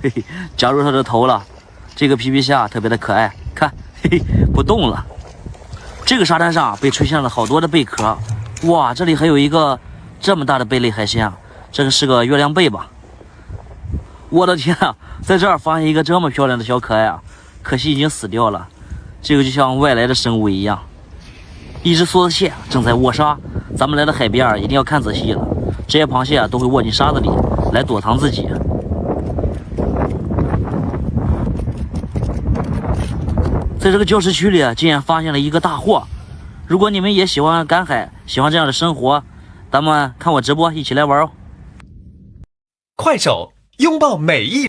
嘿嘿，夹住它的头了。这个皮皮虾特别的可爱，看，嘿嘿，不动了。这个沙滩上被出现了好多的贝壳，哇，这里还有一个这么大的贝类海鲜啊，这个是个月亮贝吧？我的天啊，在这儿发现一个这么漂亮的小可爱啊，可惜已经死掉了。这个就像外来的生物一样。一只梭子蟹正在卧沙，咱们来到海边一定要看仔细了，这些螃蟹都会卧进沙子里来躲藏自己。在这个礁石区里竟然发现了一个大货。如果你们也喜欢赶海，喜欢这样的生活，咱们看我直播一起来玩哦。快手，拥抱每一